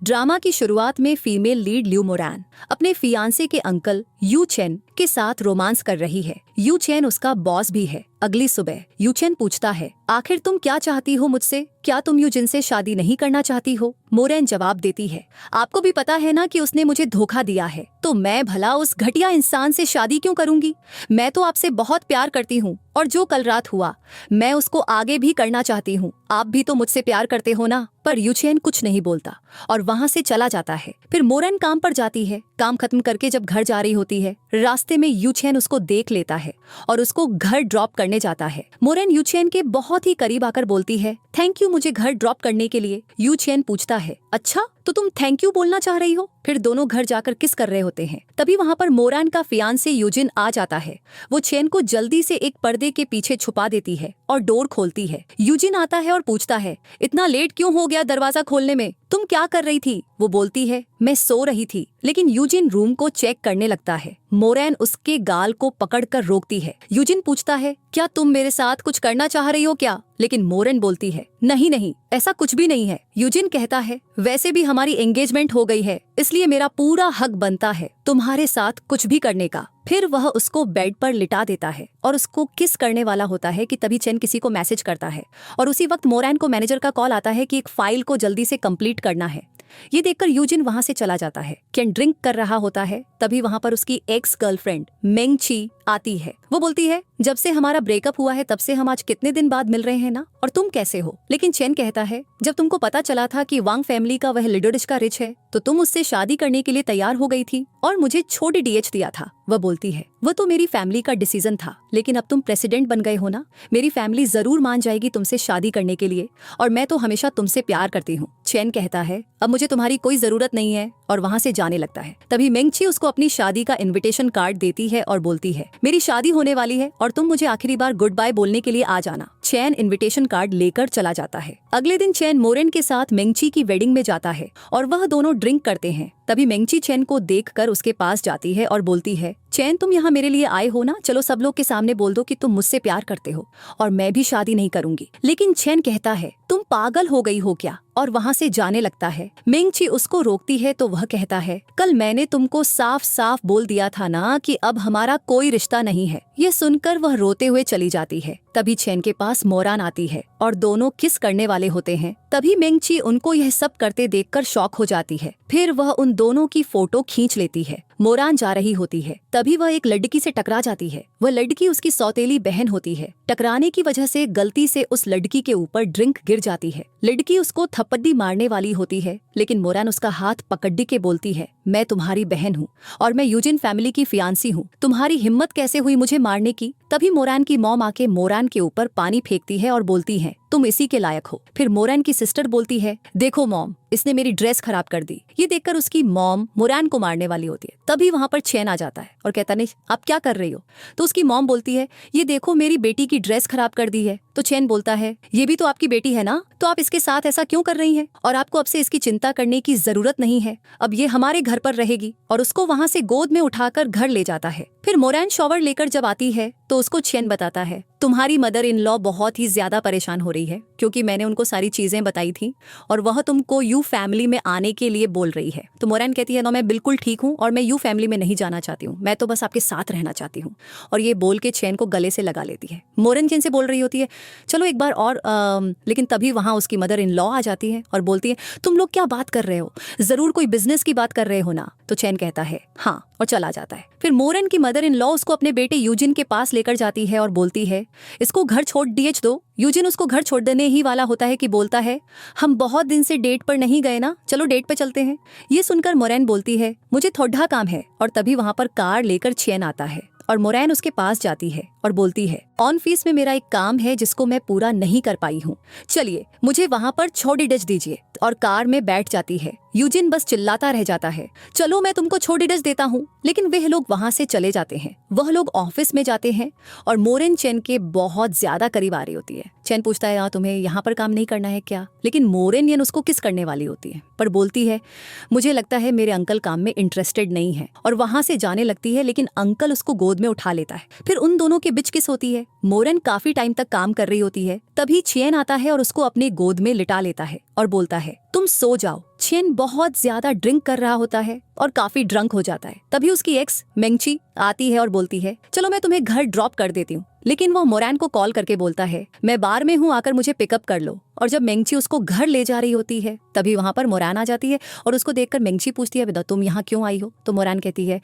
Drama की शुरुआत में फीमेल लीड ल्यू मोरान अपने फियांसे के अंकल यू चेन के साथ रोमांस कर रही है। यू चेन उसका बॉस भी है। अगली सुबह यू चेन पूछता है, आखिर तुम क्या चाहती हो मुझसे? क्या तुम यू जिन से शादी नहीं करना चाहती हो? मोरेन जवाब देती है, आपको भी पता है ना कि उसने मुझे धोखा दिया है, तो मैं भला उस घटिया इंसान से शादी क्यों करूंगी? मैं तो आपसे बहुत प्यार करती हूँ और जो कल रात हुआ मैं उसको आगे भी करना चाहती हूँ। आप भी तो मुझसे प्यार करते हो ना? पर यू चेन कुछ नहीं बोलता और वहाँ से चला जाता है। फिर मोरेन काम पर जाती है। काम खत्म करके जब घर जा रही होती है, रास्ते में यू चेन उसको देख लेता है और उसको घर ड्रॉप करने जाता है। मोरेन यू चेन के बहुत ही करीब आकर बोलती है, थैंक यू मुझे घर ड्रॉप करने के लिए। यू चेन पूछता है, अच्छा तो तुम थैंक यू बोलना चाह रही हो? फिर दोनों घर जाकर किस कर रहे होते हैं। तभी वहाँ पर मोरान का फियांसे यूजिन आ जाता है। वो चेन को जल्दी से एक पर्दे के पीछे छुपा देती है और डोर खोलती है। यूजिन आता है और पूछता है, इतना लेट क्यों हो गया दरवाजा खोलने में? तुम क्या कर रही थी? वो बोलती है, मैं सो रही थी। लेकिन यूजिन रूम को चेक करने लगता है। मोरेन उसके गाल को पकड़कर रोकती है। यूजिन पूछता है, क्या तुम मेरे साथ कुछ करना चाह रही हो क्या? लेकिन मोरेन बोलती है, नहीं नहीं, ऐसा कुछ भी नहीं है। यूजिन कहता है, वैसे भी हमारी एंगेजमेंट हो गई है, इसलिए मेरा पूरा हक बनता है तुम्हारे साथ कुछ भी करने का। फिर वह उसको बेड पर लिटा देता है और उसको किस करने वाला होता है कि तभी चेन किसी को मैसेज करता है और उसी वक्त मोरेन को मैनेजर का कॉल आता है कि एक फाइल को जल्दी से कंप्लीट करना है। ये देखकर यूजिन वहां से चला जाता है। केन ड्रिंक कर रहा होता है। तभी वहां पर उसकी एक्स गर्लफ्रेंड मेंग ची आती है। वो बोलती है, जब से हमारा ब्रेकअप हुआ है तब से हम आज कितने दिन बाद मिल रहे हैं ना, और तुम कैसे हो? लेकिन चेन कहता है, जब तुमको पता चला था कि वांग फैमिली का वह लिडोडिश का रिच है तो तुम उससे शादी करने के लिए तैयार हो गई थी और मुझे छोटी डीएच दिया था। वह बोलती है, वो तो मेरी फैमिली का डिसीजन था, लेकिन अब तुम प्रेसिडेंट बन गए हो ना, मेरी फैमिली जरूर मान जाएगी तुमसे शादी करने के लिए, और मैं तो हमेशा तुमसे प्यार करती हूँ। चेन कहता है, अब मुझे तुम्हारी कोई जरूरत नहीं है, और वहाँ से जाने लगता है। तभी मेंगची उसको अपनी शादी का इन्विटेशन कार्ड देती है और बोलती है, मेरी शादी होने वाली है और तुम मुझे आखिरी बार गुड बाय बोलने के लिए आ जाना। चैन इनविटेशन कार्ड लेकर चला जाता है। अगले दिन चैन मोरेन के साथ मेंगची की वेडिंग में जाता है और वह दोनों ड्रिंक करते हैं। तभी मेंगची चैन को देखकर उसके पास जाती है और बोलती है, चैन तुम यहाँ मेरे लिए आए हो ना, चलो सब लोग के सामने बोल दो कि तुम मुझसे प्यार करते हो और मैं भी शादी नहीं करूंगी। लेकिन चैन कहता है, तुम पागल हो गई हो क्या, और वहाँ से जाने लगता है। मेंगची उसको रोकती है तो वह कहता है, कल मैंने तुमको साफ साफ बोल दिया था ना कि अब हमारा कोई रिश्ता नहीं है। ये सुनकर वह रोते हुए चली जाती है। तभी चैन के पास मोरान आती है और दोनों किस करने वाले होते हैं। तभी मेंगची उनको यह सब करते देखकर शॉक हो जाती है। फिर वह उन दोनों की फोटो खींच लेती है। मोरान जा रही होती है, तभी वह एक लड़की से टकरा जाती है। वह लड़की उसकी सौतेली बहन होती है। टकराने की वजह से गलती से उस लड़की के ऊपर ड्रिंक गिर जाती है। लड़की उसको थप्पड़ी मारने वाली होती है, लेकिन मोरान उसका हाथ पकड़ के बोलती है, मैं तुम्हारी बहन हूँ और मैं यूजिन फैमिली की फियांसी हूँ, तुम्हारी हिम्मत कैसे हुई मुझे मारने की? तभी मोरान की मॉम आके मोरान के ऊपर पानी फेंकती है और बोलती है, तुम इसी के लायक हो। फिर मोरान की सिस्टर बोलती है, देखो मॉम, इसने मेरी ड्रेस खराब कर दी। ये देखकर उसकी मॉम मोरान को मारने वाली होती है। तभी वहाँ पर चैन आ जाता है और कहता, नहीं आप क्या कर रही हो? तो उसकी मॉम बोलती है, ये देखो मेरी बेटी की ड्रेस खराब कर दी है। तो चैन बोलता है, ये भी तो आपकी बेटी है ना, तो आप इसके साथ ऐसा क्यों कर रही हैं? और आपको अब से इसकी चिंता करने की जरूरत नहीं है, अब ये हमारे घर पर रहेगी। और उसको वहाँ से गोद में उठाकर घर ले जाता है। फिर मोरान शॉवर लेकर जब आती है तो उसको चैन बताता है, तुम्हारी मदर इन लॉ बहुत ही ज्यादा परेशान हो रही है क्योंकि मैंने उनको सारी चीजें बताई थी और वह तुमको यू फैमिली में आने के लिए बोल रही है। तो मोरान कहती है, ना मैं बिल्कुल ठीक हूँ और मैं यू फैमिली में नहीं जाना चाहती हूँ, मैं तो बस आपके साथ रहना चाहती हूँ। और ये बोल के चैन को गले से लगा लेती है। मोरन चैन से बोल रही होती है, चलो एक बार और लेकिन तभी वहाँ उसकी मदर इन लॉ आ जाती है और बोलती है, तुम लोग क्या बात कर रहे हो, जरूर कोई बिजनेस की बात कर रहे हो ना? तो चैन कहता है, हाँ, और चला जाता है। फिर मोरन की मदर इन लॉ उसको अपने बेटे यूजिन के पास लेकर जाती है और बोलती है, इसको घर छोड़ डीएच दो। यूजिन उसको घर छोड़ देने ही वाला होता है कि बोलता है, हम बहुत दिन से डेट पर नहीं गए ना, चलो डेट पे चलते हैं। ये सुनकर मोरन बोलती है, मुझे थोड़ा काम है। और तभी वहाँ पर कार लेकर चैन आता है और मोरन उसके पास जाती है और बोलती है, ऑन फीस में मेरा एक काम है जिसको मैं पूरा नहीं कर पाई हूँ, चलिए मुझे वहाँ पर छोटी डच दीजिए। और कार में बैठ जाती है। यूजिन बस चिल्लाता रह जाता है, चलो मैं तुमको छोटी डच देता हूँ। लेकिन वह लोग वहाँ से चले जाते हैं। वह लोग ऑफिस में जाते हैं और मोरन चैन के बहुत ज्यादा करीब आ रही होती है। चैन पूछता है, हाँ तुम्हें यहाँ पर काम नहीं करना है क्या? लेकिन मोरन यन उसको किस करने वाली होती है, पर बोलती है, मुझे लगता है मेरे अंकल काम में इंटरेस्टेड नहीं है। और वहाँ से जाने लगती है, लेकिन अंकल उसको गोद में उठा लेता है। फिर उन दोनों के बीच किस होती है। मोरन काफी टाइम तक काम कर रही होती है। तभी चैन आता है और उसको अपने गोद में लिटा लेता है और बोलता है, तुम सो जाओ, चेन बहुत ज्यादा ड्रिंक कर रहा होता है और काफी ड्रंक हो जाता है। तभी उसकी एक्स मेंगची आती है और बोलती है चलो मैं तुम्हें घर ड्रॉप कर देती हूँ, लेकिन वो मोरान को कॉल करके बोलता है मैं बार में हूँ, आकर मुझे पिकअप कर लो। और जब मेंगची उसको घर ले जा रही होती है तभी वहां पर मोरान आ जाती है और उसको देखकर मेंगची पूछती है विदा तुम यहाँ क्यों आई हो? तो मोरान कहती है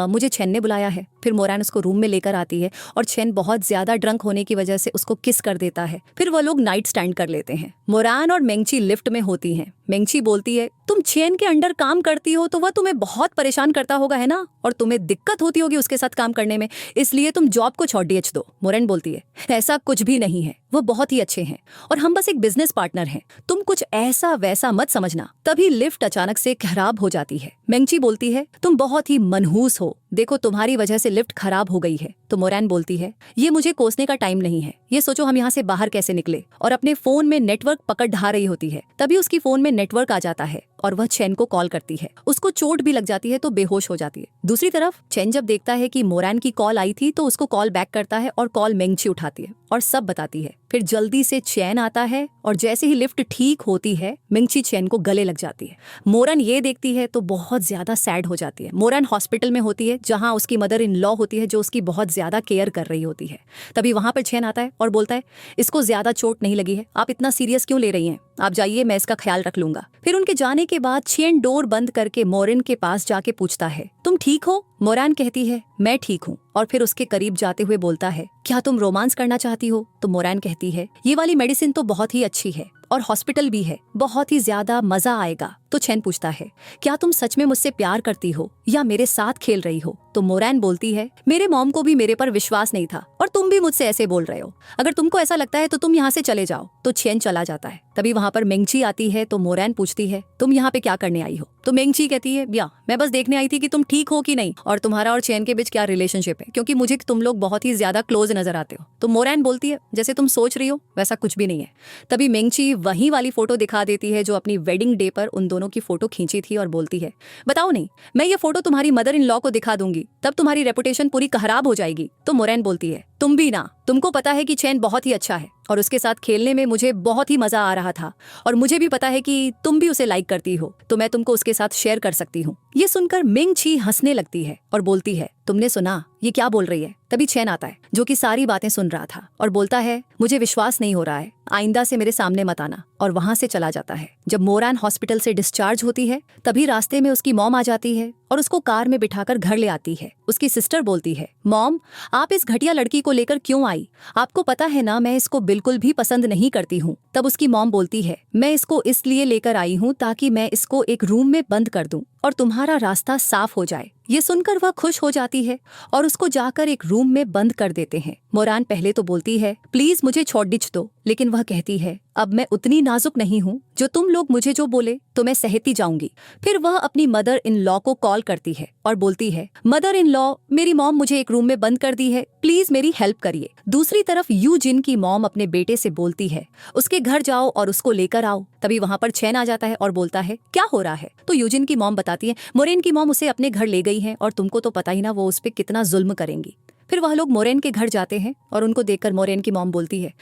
मुझे चेन ने बुलाया है। फिर मोरान उसको रूम में लेकर आती है और चेन बहुत ज्यादा ड्रंक होने की वजह से उसको किस कर देता है। फिर वो लोग नाइट स्टैंड कर लेते हैं। मोरान और मेंगची लिफ्ट में होती हैं। मेंगची बोलती है तुम चेन के अंडर काम करती हो तो वह तुम्हें बहुत परेशान करता होगा है ना, और तुम्हें दिक्कत होती होगी उसके साथ काम करने में, इसलिए तुम जॉब को छोड़ डीएच दो। मोरान बोलती है ऐसा कुछ भी नहीं है, वो बहुत ही अच्छे हैं और हम बस एक बिजनेस पार्टनर हैं, तुम कुछ ऐसा वैसा मत समझना। तभी लिफ्ट अचानक से खराब हो जाती है। मेंगची बोलती है तुम बहुत ही मनहूस हो, देखो तुम्हारी वजह से लिफ्ट खराब हो गई है। तो मोरान बोलती है ये मुझे कोसने का टाइम नहीं है, ये सोचो हम यहाँ से बाहर कैसे निकले, और अपने फोन में नेटवर्क पकड़ ढा रही होती है। तभी उसकी फोन में नेटवर्क आ जाता है और वह चेन को कॉल करती है। उसको चोट भी लग जाती है तो बेहोश हो जाती है। दूसरी तरफ चेन जब देखता है कि मोरान की कॉल आई थी तो उसको कॉल बैक करता है और कॉल मेंगची उठाती है और सब बताती है। फिर जल्दी से चैन आता है और जैसे ही लिफ्ट ठीक होती है मेंगची चैन को गले लग जाती है। मोरान ये देखती है तो बहुत ज्यादा सैड हो जाती है। मोरान हॉस्पिटल में होती है जहां उसकी मदर इन लॉ होती है जो उसकी बहुत ज्यादा केयर कर रही होती है। तभी वहां पर चैन आता है और बोलता है इसको ज्यादा चोट नहीं लगी है, आप इतना सीरियस क्यों ले रही हैं, आप जाइए मैं इसका ख्याल रख लूंगा। फिर उनके जाने के बाद चेन डोर बंद करके मोरान के पास जाके पूछता है तुम ठीक हो? मोरान कहती है मैं ठीक हूँ, और फिर उसके करीब जाते हुए बोलता है क्या तुम रोमांस करना चाहती हो? तो मोरान कहती है ये वाली मेडिसिन तो बहुत ही अच्छी है और हॉस्पिटल भी है, बहुत ही ज्यादा मजा आएगा। तो चैन पूछता है क्या तुम सच में मुझसे प्यार करती हो या मेरे साथ खेल रही हो? तो मोरान बोलती है मेरे मॉम को भी मेरे पर विश्वास नहीं था और तुम भी मुझसे ऐसे बोल रहे हो, अगर तुमको ऐसा लगता है तो तुम यहाँ से चले जाओ। तो चैन चला जाता है। तभी वहां पर मेंगची आती है तो मोरान पूछती है तुम यहाँ पे क्या करने आई हो? तो मेंगची कहती है या मैं बस देखने आई थी कि तुम ठीक हो कि नहीं और तुम्हारा और चैन के बीच क्या रिलेशनशिप है, क्योंकि मुझे तुम लोग बहुत ही ज्यादा क्लोज नजर आते हो। तो मोरान बोलती है जैसे तुम सोच रही हो वैसा कुछ भी नहीं है। तभी मेंगची वही वाली फोटो दिखा देती है जो अपनी वेडिंग डे पर उन दोनों की फोटो खींची थी और बोलती है बताओ नहीं, मैं ये फोटो तुम्हारी मदर इन लॉ को दिखा दूंगी, तब तुम्हारी रेपुटेशन पूरी खराब हो जाएगी। तो मोरान बोलती है तुम भी ना, तुमको पता है कि चैन बहुत ही अच्छा है और उसके साथ खेलने में मुझे बहुत ही मजा आ रहा था, और मुझे भी पता है कि तुम भी उसे लाइक करती हो, तो मैं तुमको उसके साथ शेयर कर सकती हूँ। ये सुनकर मेंगची हंसने लगती है और बोलती है तुमने सुना ये क्या बोल रही है? तभी चैन आता है जो कि सारी बातें सुन रहा था और बोलता है मुझे विश्वास नहीं हो रहा है, आइंदा से मेरे सामने मत आना, और वहां से चला जाता है। जब मोरान हॉस्पिटल से डिस्चार्ज होती है तभी रास्ते में उसकी मॉम आ जाती है और उसको कार में बिठाकर घर ले आती है। उसकी सिस्टर बोलती है मॉम आप इस घटिया लड़की को लेकर क्यों आई? आपको पता है ना मैं इसको बिल्कुल भी पसंद नहीं करती हूँ। तब उसकी मॉम बोलती है मैं इसको इसलिए लेकर आई हूँ ताकि मैं इसको एक रूम में बंद कर दूं और तुम्हारा रास्ता साफ हो जाए। ये सुनकर वह खुश हो जाती है और उसको जाकर एक रूम में बंद कर देते हैं। मोरान पहले तो बोलती है प्लीज मुझे छोड़ दीजिए दो, लेकिन वह कहती है अब मैं उतनी नाजुक नहीं हूँ, जो तुम लोग मुझे जो बोले तो मैं सहती जाऊंगी। फिर वह अपनी मदर इन लॉ को कॉल करती है और बोलती है मदर इन लॉ मेरी मॉम मुझे एक रूम में बंद कर दी है, प्लीज मेरी हेल्प करिए। दूसरी तरफ यूजिन की मॉम अपने बेटे से बोलती है उसके घर जाओ और उसको लेकर आओ। तभी वहां पर चैन आ जाता है और बोलता है क्या हो रहा है? तो यूजिन की मॉम बताती है मोरेन की मॉम उसे अपने घर ले गई है और तुमको तो पता ही ना वो उस पर कितना जुल्म करेंगी। फिर वह लोग मोरेन के घर जाते हैं और उनको देखकर मोरेन की मॉम बोलती है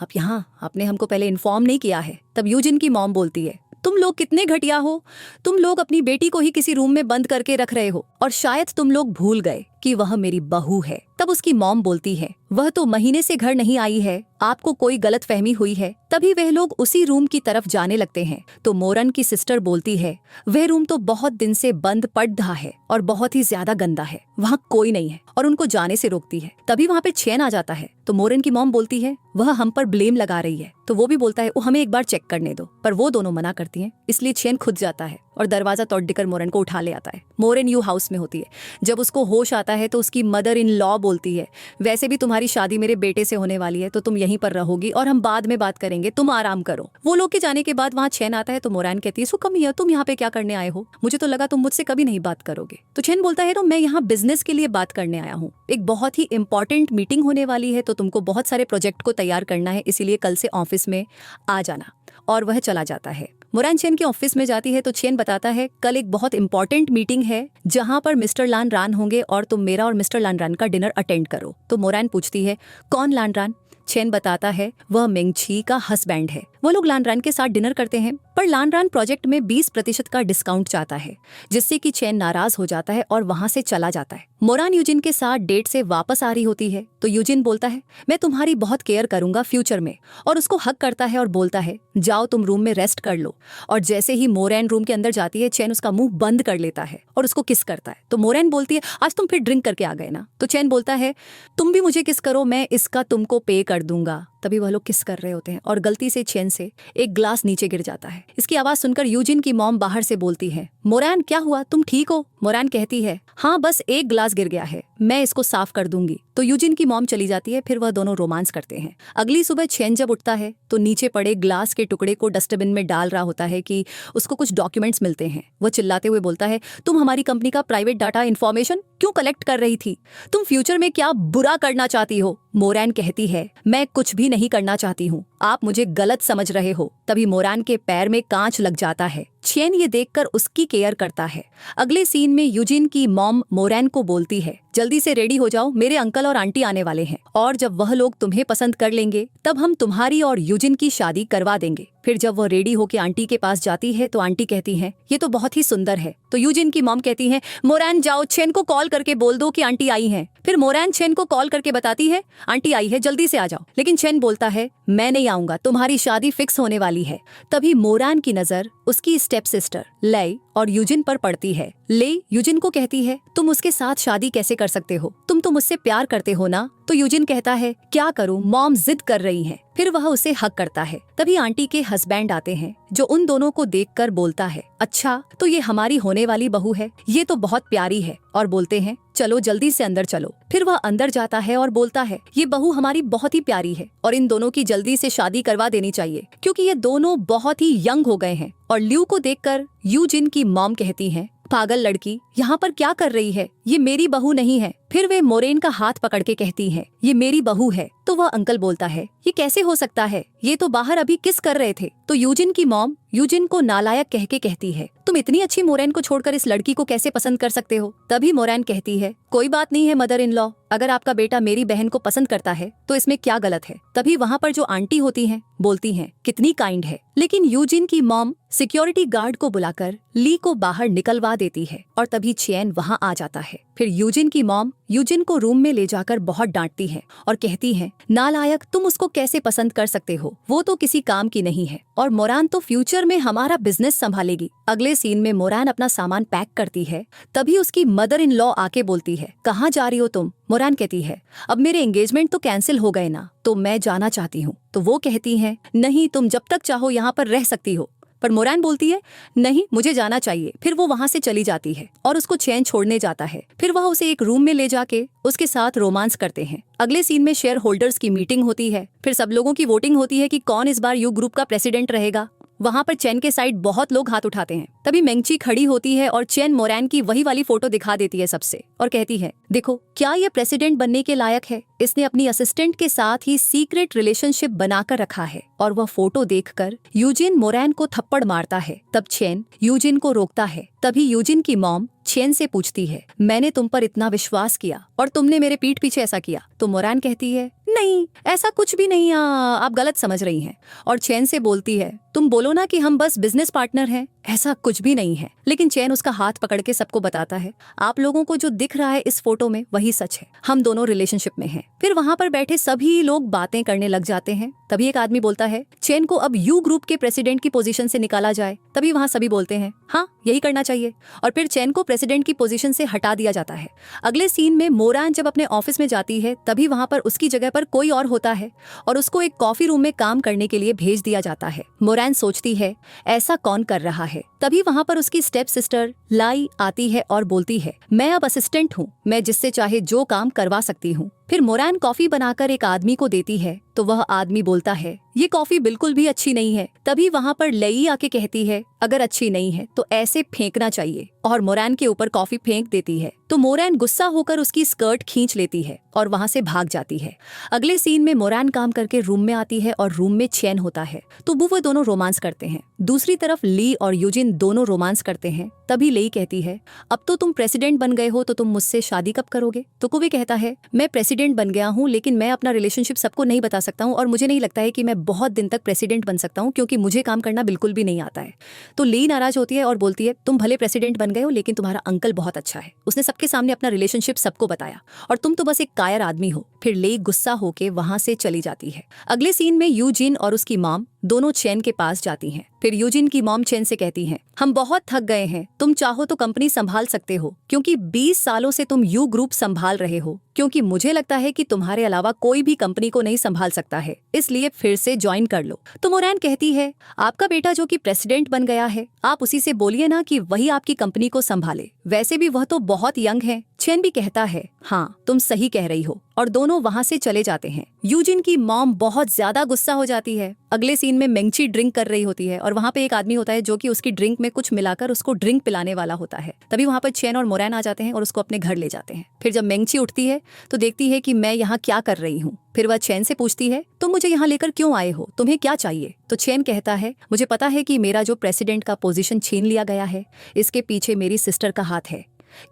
आप यहाँ, आपने हमको पहले इन्फॉर्म नहीं किया है। तब यूजिन की मॉम बोलती है तुम लोग कितने घटिया हो, तुम लोग अपनी बेटी को ही किसी रूम में बंद करके रख रहे हो और शायद तुम लोग भूल गए कि वह मेरी बहू है। तब उसकी मॉम बोलती है वह तो महीने से घर नहीं आई है, आपको कोई गलत फहमी हुई है। तभी वह लोग उसी रूम की तरफ जाने लगते हैं तो मोरन की सिस्टर बोलती है वह रूम तो बहुत दिन से बंद पड़ रहा है और बहुत ही ज्यादा गंदा है, वहाँ कोई नहीं है, और उनको जाने से रोकती है। तभी वहाँ पे चैन आ जाता है तो मोरन की मॉम बोलती है वह हम पर ब्लेम लगा रही है, तो वो भी बोलता है वो हमें एक बार चेक करने दो, पर वो दोनों मना करती हैं। इसलिए चैन खुद जाता है और दरवाजा तोड़कर मोरन को उठा ले आता है। मोरन यू हाउस में होती है। जब उसको होश आता है तो उसकी मदर इन लॉ बोलती है वैसे भी तुम्हारी शादी मेरे बेटे से होने वाली है तो तुम यहीं पर रहोगी और हम बाद में बात करेंगे, तुम आराम करो। वो लोग के जाने के बाद वहाँ चैन आता है तो मोरान कहती है सो कम हियर, तुम यहाँ पे क्या करने आए हो? मुझे तो लगा तुम मुझसे कभी नहीं बात करोगे। तो चैन बोलता है तो मैं यहाँ बिजनेस के लिए बात करने आया हूँ, एक बहुत ही इंपॉर्टेंट मीटिंग होने वाली है तो तुमको बहुत सारे प्रोजेक्ट को तैयार करना है, इसीलिए कल से ऑफिस में आ जाना। और वह चला जाता है। मोरान चैन के ऑफिस में जाती है तो चैन बताता है कल एक बहुत इंपॉर्टेंट मीटिंग है जहां पर मिस्टर लान रान होंगे और तुम मेरा और मिस्टर लान रान का डिनर अटेंड करो। तो मोरान पूछती है कौन लान रान? चैन बताता है वह मेंगची का हस्बैंड है, वो लोग लानरान के साथ डिनर करते हैं, पर लानरान प्रोजेक्ट में 20% का डिस्काउंट चाहता है, जिससे कि चैन नाराज हो जाता है और वहां से चला जाता है। मोरान यूजिन के साथ डेट से वापस आ रही होती है तो यूजिन बोलता है मैं तुम्हारी बहुत केयर करूंगा फ्यूचर में, और उसको हक करता है और बोलता है जाओ तुम रूम में रेस्ट कर लो। और जैसे ही मोरैन रूम के अंदर जाती है, चैन उसका मुंह बंद कर लेता है और उसको किस करता है। तो मोरैन बोलती है आज तुम फिर ड्रिंक करके आ गए ना। तो चैन बोलता है तुम भी मुझे किस करो, मैं इसका तुमको पे कर दूंगा। तभी वह लोग किस कर रहे होते हैं और गलती से चैन से एक ग्लास नीचे गिर जाता है। इसकी आवाज सुनकर यूजिन की मॉम बाहर से बोलती है मोरैन क्या हुआ, तुम ठीक हो? मोरैन कहती है हाँ बस एक ग्लास गिर गया है, मैं इसको साफ कर दूंगी। तो यूजिन की मॉम चली जाती है, फिर वह दोनों रोमांस करते हैं। अगली सुबह चैन जब उठता है तो नीचे पड़े ग्लास के टुकड़े को डस्टबिन में डाल रहा होता है कि उसको कुछ डॉक्यूमेंट्स मिलते हैं। वह चिल्लाते हुए बोलता है तुम हमारी कंपनी का प्राइवेट डाटा इन्फॉर्मेशन क्यों कलेक्ट कर रही थी? तुम फ्यूचर में क्या बुरा करना चाहती हो? मोरैन कहती है मैं कुछ भी नहीं करना चाहती हूँ, आप मुझे गलत समझ रहे हो। तभी मोरैन के पैर में कांच लग जाता है। चैन ये देखकर उसकी केयर करता है। अगले सीन में यूजिन की मॉम मोरैन को बोलती है जल्दी से रेडी हो जाओ, मेरे अंकल और आंटी आने वाले हैं, और जब वह लोग तुम्हें पसंद कर लेंगे तब हम तुम्हारी और यूजिन की शादी करवा देंगे। फिर जब वह रेडी होकर आंटी के पास जाती है तो आंटी कहती हैं ये तो बहुत ही सुंदर है। तो यूजिन की मॉम कहती है मोरैन जाओ चैन को कॉल करके बोल दो कि आंटी आई हैं। फिर मोरैन चैन को कॉल करके बताती है आंटी आई है, जल्दी से आ जाओ। लेकिन चैन बोलता है मैं नहीं आऊंगा, तुम्हारी शादी फिक्स होने वाली है। तभी मोरैन की नजर उसकी स्टेप सिस्टर लेई और यूजिन पर पड़ती है। लेई यूजिन को कहती है तुम उसके साथ शादी कैसे कर सकते हो, तुम तो मुझसे प्यार करते हो ना। तो यूजिन कहता है क्या करूं, मॉम जिद कर रही हैं। फिर वह उसे हक करता है। तभी आंटी के हस्बैंड आते हैं जो उन दोनों को देखकर बोलता है अच्छा तो ये हमारी होने वाली बहू है, ये तो बहुत प्यारी है, और बोलते हैं चलो जल्दी से अंदर चलो। फिर वह अंदर जाता है और बोलता है ये बहू हमारी बहुत ही प्यारी है और इन दोनों की जल्दी से शादी करवा देनी चाहिए क्योंकि ये दोनों बहुत ही यंग हो गए हैं। और ल्यू को देखकर यूजिन की मॉम कहती है पागल लड़की यहाँ पर क्या कर रही है, ये मेरी बहू नहीं है। फिर वे मोरेन का हाथ पकड़ के कहती है ये मेरी बहू है। तो वह अंकल बोलता है ये कैसे हो सकता है, ये तो बाहर अभी किस कर रहे थे। तो यूजिन की मॉम यूजिन को नालायक कह के कहती है तुम इतनी अच्छी मोरैन को छोड़कर इस लड़की को कैसे पसंद कर सकते हो। तभी मोरैन कहती है कोई बात नहीं है मदर इन लॉ, अगर आपका बेटा मेरी बहन को पसंद करता है तो इसमें क्या गलत है। तभी वहाँ पर जो आंटी होती हैं बोलती हैं कितनी काइंड है। लेकिन यूजिन की मॉम सिक्योरिटी गार्ड को बुलाकर ली को बाहर निकलवा देती है और तभी चैन वहाँ आ जाता है। फिर यूजिन की मॉम यूजिन को रूम में ले जाकर बहुत डांटती है और कहती है नालायक तुम उसको कैसे पसंद कर सकते हो, वो तो किसी काम की नहीं है और मोरान तो फ्यूचर में हमारा बिजनेस संभालेगी। अगले सीन में मोरान अपना सामान पैक करती है। तभी उसकी मदर इन लॉ आके बोलती है कहाँ जा रही हो तुम। मोरान कहती है अब मेरे एंगेजमेंट तो कैंसिल हो गए ना, तो मैं जाना चाहती हूँ। तो वो कहती है नहीं तुम जब तक चाहो यहाँ पर रह सकती हो। पर मोरैन बोलती है नहीं मुझे जाना चाहिए। फिर वो वहाँ से चली जाती है और उसको चैन छोड़ने जाता है। फिर वह उसे एक रूम में ले जाके उसके साथ रोमांस करते हैं। अगले सीन में शेयर होल्डर्स की मीटिंग होती है। फिर सब लोगों की वोटिंग होती है कि कौन इस बार यू ग्रुप का प्रेसिडेंट रहेगा। वहाँ पर चैन के साइड बहुत लोग हाथ उठाते हैं। तभी मेंगची खड़ी होती है और चैन मोरैन की वही वाली फोटो दिखा देती है सबसे और कहती है देखो क्या ये प्रेसिडेंट बनने के लायक है, इसने अपनी असिस्टेंट के साथ ही सीक्रेट रिलेशनशिप बनाकर रखा है। और वह फोटो देखकर यूजिन मोरैन को थप्पड़ मारता है। तब चैन यूजिन को रोकता है। तभी यूजिन की मॉम चैन से पूछती है मैंने तुम पर इतना विश्वास किया और तुमने मेरे पीठ पीछे ऐसा किया। तो मोरैन कहती है नहीं ऐसा कुछ भी नहीं, आप गलत समझ रही हैं। और चैन से बोलती है तुम बोलो ना कि हम बस बिजनेस पार्टनर हैं, ऐसा कुछ भी नहीं है। लेकिन चैन उसका हाथ पकड़ के सबको बताता है आप लोगों को जो दिख रहा है इस फोटो में वही सच है, हम दोनों रिलेशनशिप में हैं। फिर वहाँ पर बैठे सभी लोग बातें करने लग जाते हैं। तभी एक आदमी बोलता है चैन को अब यू ग्रुप के प्रेसिडेंट की पोजीशन से निकाला जाए। तभी वहाँ सभी बोलते हैं हाँ यही करना चाहिए और फिर चैन को प्रेसिडेंट की पोजीशन से हटा दिया जाता है। अगले सीन में मोरैन जब अपने ऑफिस में जाती है तभी वहाँ पर उसकी जगह पर कोई और होता है और उसको एक कॉफी रूम में काम करने के लिए भेज दिया जाता है। मोरैन सोचती है ऐसा कौन कर रहा है। तभी वहाँ पर उसकी स्टेप सिस्टर लाई आती है और बोलती है मैं अब असिस्टेंट हूँ, मैं जिससे चाहे जो काम करवा सकती हूँ। फिर मोरैन कॉफी बनाकर एक आदमी को देती है तो वह आदमी बोलता है ये कॉफी बिल्कुल भी अच्छी नहीं है। तभी वहाँ पर लई आके कहती है अगर अच्छी नहीं है तो ऐसे फेंकना चाहिए और मोरैन के ऊपर कॉफी फेंक देती है। तो मोरैन गुस्सा होकर उसकी स्कर्ट खींच लेती है और वहाँ से भाग जाती है। अगले सीन में मोरैन काम करके रूम में आती है और रूम में चैन होता है तो वो दोनों रोमांस करते हैं। दूसरी तरफ ली और यूजिन दोनों रोमांस करते हैं। तभी लेई कहती है, अब तो तुम प्रेसिडेंट बन गए हो तो तुम मुझसे शादी कब करोगे? तो कुवी कहता है, मैं प्रेसिडेंट बन गया हूँ लेकिन मैं अपना रिलेशनशिप सबको नहीं बता सकता हूँ और मुझे नहीं लगता है कि मैं बहुत दिन तक प्रेसिडेंट बन सकता हूँ क्योंकि मुझे काम करना बिल्कुल भी नहीं आता है। तो लेई नाराज होती है और बोलती है, तुम भले प्रेसिडेंट बन गए हो लेकिन तुम्हारा अंकल बहुत अच्छा है, उसने सबके सामने अपना रिलेशनशिप सबको बताया और तुम तो बस एक कायर आदमी हो। फिर लेई गुस्सा होके वहां से चली जाती है। अगले सीन में यूजिन और उसकी मॉम दोनों चैन के पास जाती हैं। फिर यूजिन की मॉम चैन से कहती हैं, हम बहुत थक गए हैं, तुम चाहो तो कंपनी संभाल सकते हो क्योंकि 20 सालों से तुम यू ग्रुप संभाल रहे हो, क्योंकि मुझे लगता है कि तुम्हारे अलावा कोई भी कंपनी को नहीं संभाल सकता है, इसलिए फिर से ज्वाइन कर लो। तो मोरैन कहती है, आपका बेटा जो कि प्रेसिडेंट बन गया है, आप उसी से बोलिए ना कि वही आपकी कंपनी को संभाले, वैसे भी वह तो बहुत यंग है। चैन भी कहता है, हाँ तुम सही कह रही हो, और दोनों वहां से चले जाते हैं। यूजिन की मॉम बहुत ज्यादा गुस्सा हो जाती है। अगले सीन में मेंगची ड्रिंक कर रही होती है और वहां पे एक आदमी होता है जो कि उसकी ड्रिंक में कुछ मिलाकर उसको ड्रिंक पिलाने वाला होता है। तभी वहां पर चैन और मोरैन आ जाते हैं और उसको अपने घर ले जाते हैं। फिर जब मेंगची उठती है तो देखती है कि मैं यहाँ क्या कर रही हूँ। फिर वह चैन से पूछती है, तुम मुझे यहाँ लेकर क्यों आए हो, तुम्हें क्या चाहिए? तो चैन कहता है, मुझे पता है कि मेरा जो प्रेसिडेंट का पोजीशन छीन लिया गया है, इसके पीछे मेरी सिस्टर का हाथ है।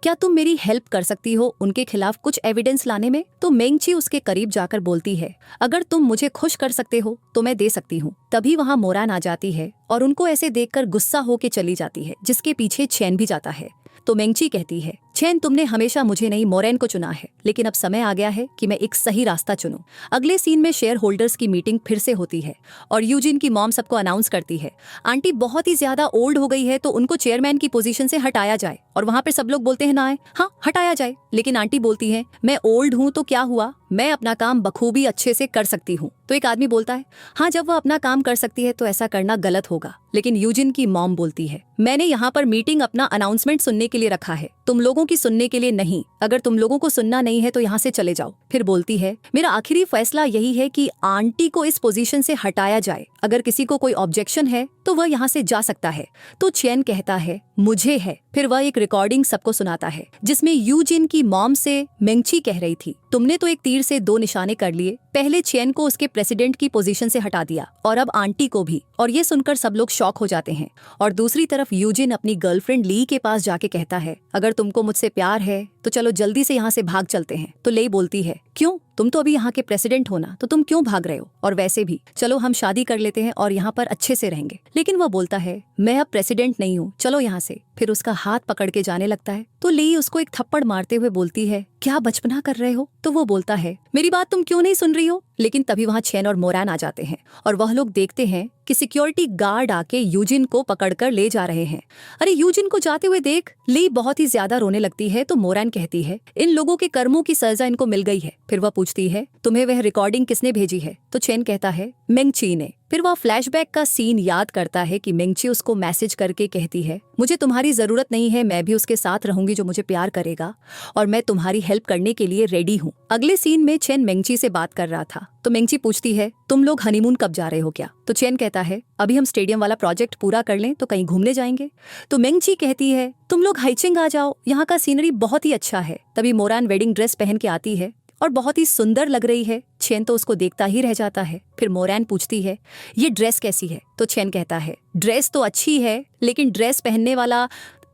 क्या तुम मेरी हेल्प कर सकती हो उनके खिलाफ कुछ एविडेंस लाने में? तो मेंगची उसके करीब जाकर बोलती है, अगर तुम मुझे खुश कर सकते हो तो मैं दे सकती हूँ। तभी वहाँ मोरैन आ जाती है और उनको ऐसे देखकर गुस्सा होके चली जाती है, जिसके पीछे चैन भी जाता है। तो मेंगची कहती है, चैन तुमने हमेशा मुझे नहीं मोरैन को चुना है, लेकिन अब समय आ गया है कि मैं एक सही रास्ता चुनूं। अगले सीन में शेयर होल्डर्स की मीटिंग फिर से होती है और यूजिन की मॉम सबको अनाउंस करती है, आंटी बहुत ही ज्यादा ओल्ड हो गई है तो उनको चेयरमैन की पोजीशन से हटाया जाए। और वहां पे सब लोग बोलते हैं, ना आए, हाँ हटाया जाए। लेकिन आंटी बोलती है, मैं ओल्ड हूँ तो क्या हुआ, मैं अपना काम बखूबी अच्छे से कर सकती हूँ। तो एक आदमी बोलता है, हाँ जब वह अपना काम कर सकती है तो ऐसा करना गलत होगा। लेकिन यूजिन की मॉम बोलती है, मैंने यहाँ पर मीटिंग अपना अनाउंसमेंट सुनने के लिए रखा है, तुम लोगों की सुनने के लिए नहीं। अगर तुम लोगों को सुनना नहीं है तो यहाँ से चले जाओ। फिर बोलती है, मेरा आखिरी फैसला यही है कि आंटी को इस पोजीशन से हटाया जाए। अगर किसी को कोई ऑब्जेक्शन है तो वह यहाँ से जा सकता है। तो चैन कहता है, मुझे है। फिर वह एक रिकॉर्डिंग सबको सुनाता है जिसमें यूजिन की मॉम से मेंगची कह रही थी, तुमने तो एक तीर से दो निशाने कर लिए, पहले चैन को उसके प्रेसिडेंट की पोजीशन से हटा दिया और अब आंटी को भी। और ये सुनकर सब लोग शॉक हो जाते हैं। और दूसरी तरफ यूजिन अपनी गर्लफ्रेंड ली के पास जाके कहता है, अगर तुमको मुझसे प्यार है तो चलो जल्दी से यहाँ से भाग चलते हैं। तो लेई बोलती है, क्यों, तुम तो अभी यहाँ के प्रेसिडेंट हो ना, तो तुम क्यों भाग रहे हो? और वैसे भी चलो हम शादी कर लेते हैं और यहाँ पर अच्छे से रहेंगे। लेकिन वह बोलता है, मैं अब प्रेसिडेंट नहीं हूँ, चलो यहाँ से। फिर उसका हाथ पकड़ के जाने लगता है। तो लेई उसको एक थप्पड़ मारते हुए बोलती है, क्या बचपना कर रहे हो? तो वो बोलता है, मेरी बात तुम क्यों नहीं सुन रही हो? लेकिन तभी वहाँ चैन और मोरैन आ जाते हैं और वह लोग देखते हैं कि सिक्योरिटी गार्ड आके यूजिन को पकड़कर ले जा रहे हैं। अरे यूजिन को जाते हुए देख ली बहुत ही ज्यादा रोने लगती है। तो मोरैन कहती है, इन लोगों के कर्मों की सजा इनको मिल गई है। फिर वह पूछती है, तुम्हें वह रिकॉर्डिंग किसने भेजी है? तो चैन कहता है, मेंगची ने। फिर वह फ्लैशबैक का सीन याद करता है कि मेंगची उसको मैसेज करके कहती है, मुझे तुम्हारी जरूरत नहीं है, मैं भी उसके साथ रहूंगी जो मुझे प्यार करेगा और मैं तुम्हारी हेल्प करने के लिए रेडी हूँ। अगले सीन में चैन मेंगची से बात कर रहा था। तो मेंगची पूछती है, तुम लोग हनीमून कब जा रहे हो क्या? तो चैन कहता है, अभी हम स्टेडियम वाला प्रोजेक्ट पूरा कर लें तो कहीं घूमने जाएंगे। तो मेंगची कहती है, तुम लोग हाइचिंग आ जाओ, यहाँ का सीनरी बहुत ही अच्छा है। तभी मोरैन वेडिंग ड्रेस पहन के आती है और बहुत ही सुंदर लग रही है। चैन तो उसको देखता ही रह जाता है। फिर मोरैन पूछती है, ये ड्रेस कैसी है? तो चैन कहता है, ड्रेस तो अच्छी है लेकिन ड्रेस पहनने वाला।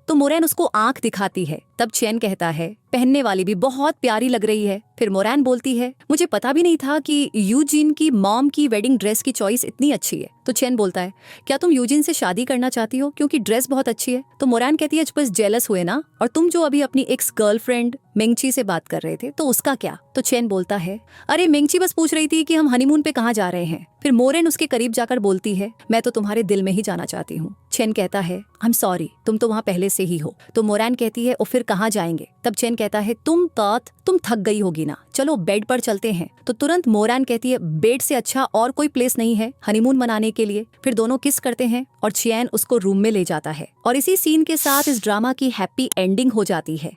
तो मोरैन उसको आंख दिखाती है। तब चैन कहता है, पहनने वाली भी बहुत प्यारी लग रही है। फिर मोरैन बोलती है, मुझे पता भी नहीं था कि यूजिन की मॉम की वेडिंग ड्रेस की चॉइस इतनी अच्छी है। तो चैन बोलता है, क्या तुम यूजिन से शादी करना चाहती हो क्योंकि ड्रेस बहुत अच्छी है? तो मोरैन कहती है, बस जेलस हुए ना, और तुम जो अभी अपनी एक्स गर्लफ्रेंड मेंगची से बात कर रहे थे तो उसका क्या? तो चैन बोलता है, अरे मेंगची बस पूछ रही थी कि हम हनीमून पे कहाँ जा रहे हैं। फिर मोरैन उसके करीब जाकर बोलती है, मैं तो तुम्हारे दिल में ही जाना चाहती हूँ। चैन कहता है, आई एम सॉरी, तुम तो वहाँ पहले से ही हो। तो मोरैन कहती है, और फिर कहाँ जाएंगे? तब चैन कहता है, तुम थक गई होगी ना, चलो बेड पर चलते हैं। तो तुरंत मोरैन कहती है, बेड से अच्छा और कोई प्लेस नहीं है हनीमून मनाने के लिए। फिर दोनों किस करते हैं और चैन उसको रूम में ले जाता है। और इसी सीन के साथ इस ड्रामा की हैप्पी एंडिंग हो जाती है।